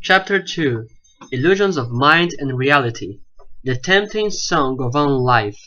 Chapter 2 Illusions of Mind and Reality. The Tempting Song of Unlife.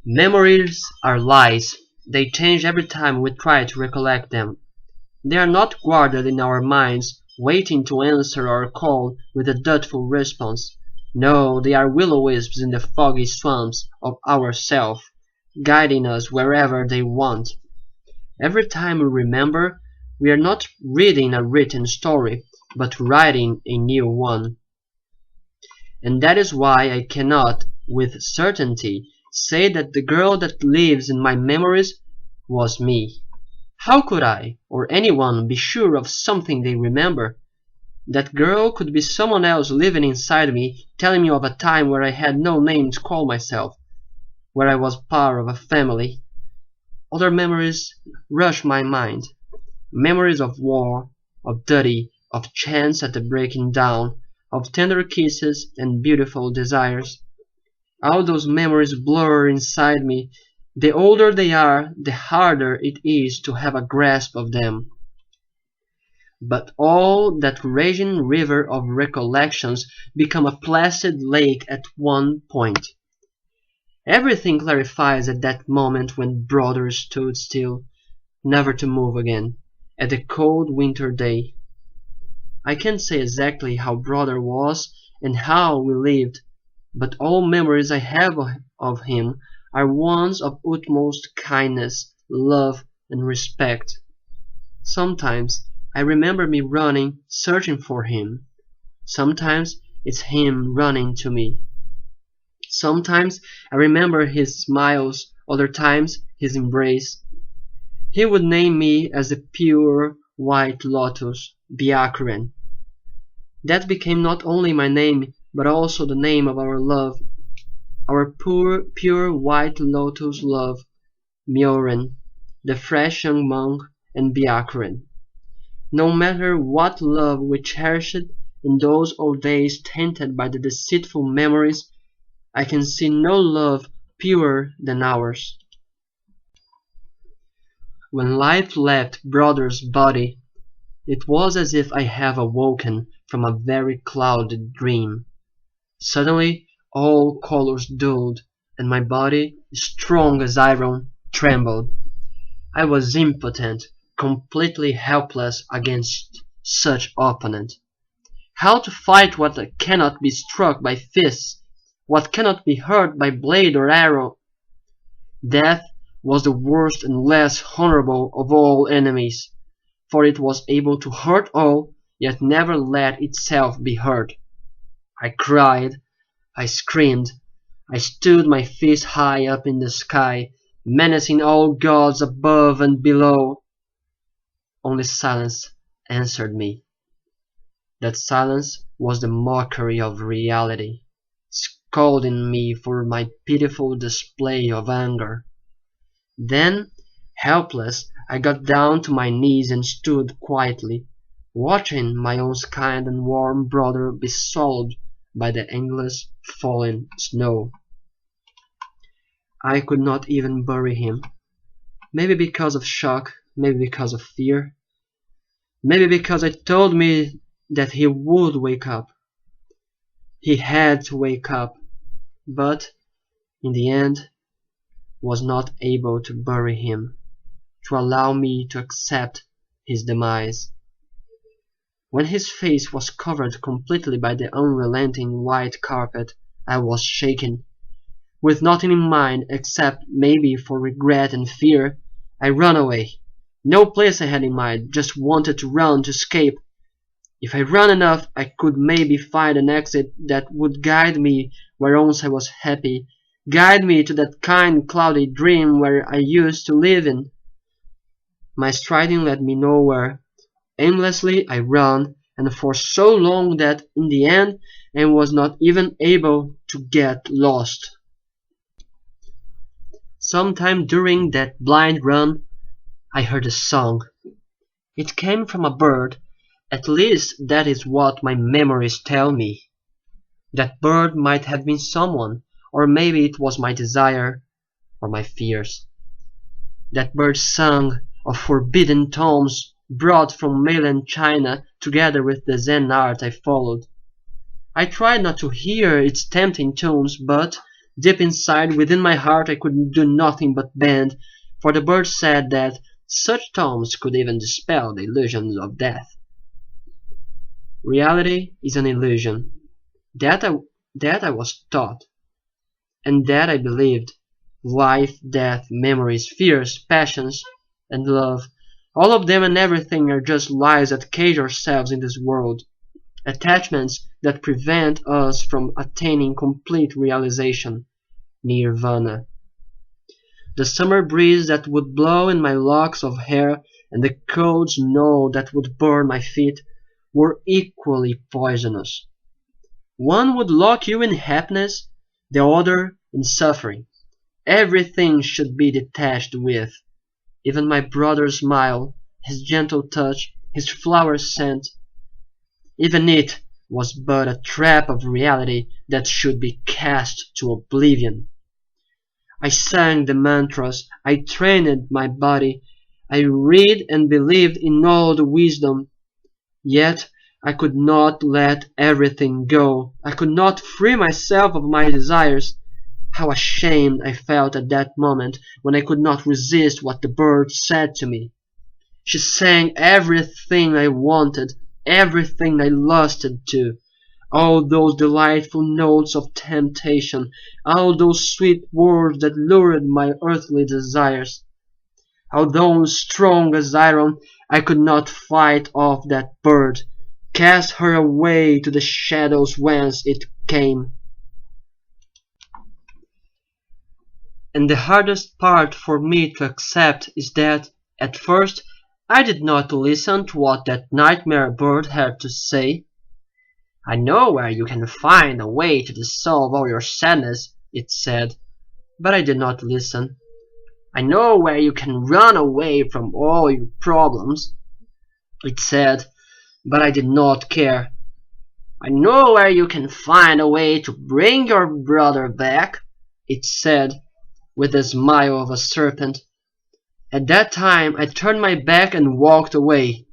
Memories are lies. They change every time we try to recollect them. They are not guarded in our minds, waiting to answer our call with a dutiful response. No, they are will-o-wisps in the foggy swamps of our self, guiding us wherever they want. Every time we remember, we are not reading a written story, but writing a new one. And that is why I cannot, with certainty, say that the girl that lives in my memories was me. How could I, or anyone, be sure of something they remember? That girl could be someone else living inside me, telling me of a time where I had no name to call myself, where I was part of a family. Other memories rush my mind. Memories of war, of duty, of chance at the breaking down, of tender kisses and beautiful desires. All those memories blur inside me. The older they are, the harder it is to have a grasp of them. But all that raging river of recollections become a placid lake at one point. Everything clarifies at that moment when brother stood still, never to move again, at the cold winter day. I can't say exactly how brother was and how we lived, but all memories I have of him are ones of utmost kindness, love, and respect. Sometimes I remember me running, searching for him. Sometimes it's him running to me. Sometimes I remember his smiles, other times his embrace. He would name me as the pure white lotus, Byakuren. That became not only my name, but also the name of our love, our pure white lotus love, Myoren, the fresh young monk, and Byakuren. No matter what love we cherished in those old days tainted by the deceitful memories, I can see no love purer than ours. When life left brother's body, it was as if I have awoken from a very clouded dream. Suddenly all colors dulled, and my body, strong as iron, trembled. I was impotent, completely helpless against such opponent. How to fight what cannot be struck by fists, what cannot be hurt by blade or arrow? Death was the worst and less honorable of all enemies, for it was able to hurt all, yet never let itself be hurt. I cried, I screamed, I stood my fist high up in the sky, menacing all gods above and below. Only silence answered me. That silence was the mockery of reality, scolding me for my pitiful display of anger. Then, helpless, I got down to my knees and stood quietly, watching my own kind and warm brother be swallowed by the endless falling snow. I could not even bury him. Maybe because of shock, maybe because of fear, maybe because it told me that he would wake up. He had to wake up, but in the end was not able to bury him, to allow me to accept his demise. When his face was covered completely by the unrelenting white carpet, I was shaken. With nothing in mind except maybe for regret and fear, I ran away. No place I had in mind, just wanted to run, to escape. If I ran enough, I could maybe find an exit that would guide me where once I was happy, guide me to that kind cloudy dream where I used to live in. My striding led me nowhere. Aimlessly I ran, and for so long that in the end I was not even able to get lost. Sometime during that blind run, I heard a song. It came from a bird, at least that is what my memories tell me. That bird might have been someone, or maybe it was my desire, or my fears. That bird sang of forbidden tones, brought from mainland China together with the Zen art I followed. I tried not to hear its tempting tones, but deep inside, within my heart, I could do nothing but bend, for the bird said that such tones could even dispel the illusions of death. Reality is an illusion. That I was taught, and that I believed. Life, death, memories, fears, passions, and love, all of them and everything are just lies that cage ourselves in this world, attachments that prevent us from attaining complete realization, nirvana. The summer breeze that would blow in my locks of hair and the cold snow that would burn my feet were equally poisonous. One would lock you in happiness, the other in suffering. Everything should be detached with, even my brother's smile, his gentle touch, his flower scent. Even it was but a trap of reality that should be cast to oblivion. I sang the mantras, I trained my body, I read and believed in all the wisdom, yet I could not let everything go. I could not free myself of my desires. How ashamed I felt at that moment when I could not resist what the bird said to me. She sang everything I wanted, everything I lusted to, all those delightful notes of temptation, all those sweet words that lured my earthly desires. Although strong as iron, I could not fight off that bird, cast her away to the shadows whence it came. And the hardest part for me to accept is that, at first, I did not listen to what that nightmare bird had to say. I know where you can find a way to dissolve all your sadness, it said, but I did not listen. I know where you can run away from all your problems, it said, but I did not care. I know where you can find a way to bring your brother back, it said, with the smile of a serpent. At that time I turned my back and walked away.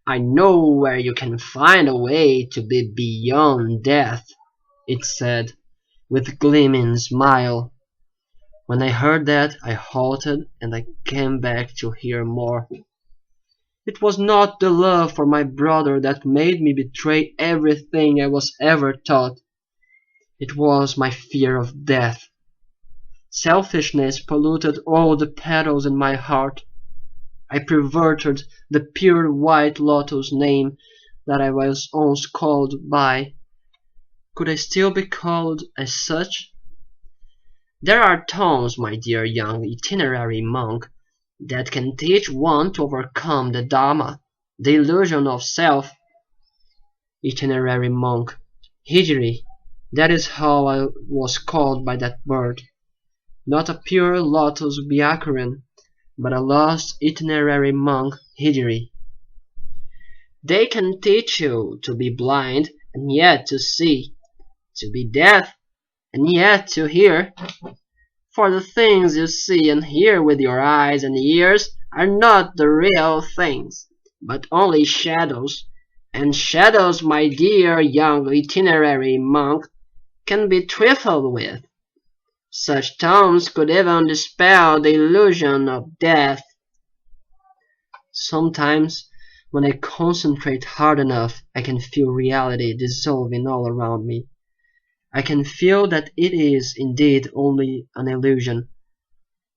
I know where you can find a way to be beyond death, it said, with gleaming smile. When I heard that, I halted and I came back to hear more. It was not the love for my brother that made me betray everything I was ever taught. It was my fear of death. Selfishness polluted all the petals in my heart. I perverted the pure white lotus name that I was once called by. Could I still be called as such? There are tones, my dear young itinerary monk, that can teach one to overcome the Dharma, the illusion of self. Itinerary monk, Hijiri, that is how I was called by that bird. Not a pure lotus Byakuren, but a lost itinerary monk Hijiri. They can teach you to be blind and yet to see, to be deaf and yet to hear. For the things you see and hear with your eyes and ears are not the real things, but only shadows, and shadows, my dear young itinerary monk, can be trifled with. Such tones could even dispel the illusion of death. Sometimes, when I concentrate hard enough, I can feel reality dissolving all around me. I can feel that it is indeed only an illusion,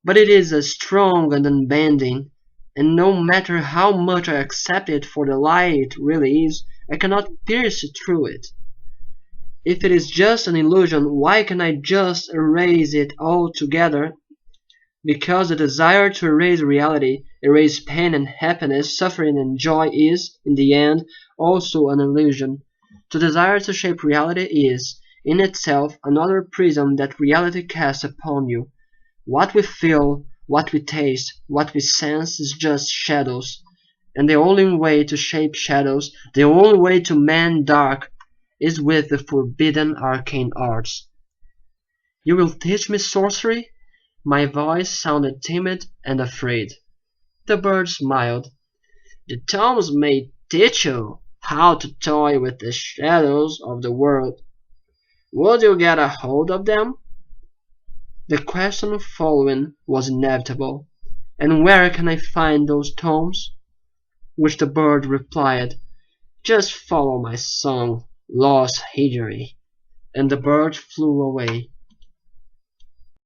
but it is as strong and unbending, and no matter how much I accept it for the lie it really is, I cannot pierce through it. If it is just an illusion, why can I just erase it altogether? Because the desire to erase reality, erase pain and happiness, suffering and joy is, in the end, also an illusion. To desire to shape reality is, in itself, another prism that reality casts upon you. What we feel, what we taste, what we sense is just shadows. And the only way to shape shadows, the only way to mend dark, is with the forbidden arcane arts. You will teach me sorcery? My voice sounded timid and afraid. The bird smiled. The tomes may teach you how to toy with the shadows of the world. Would you get a hold of them?" The question following was inevitable. "And where can I find those tomes?" Which the bird replied, "Just follow my song, Lost Hijiri." And the bird flew away.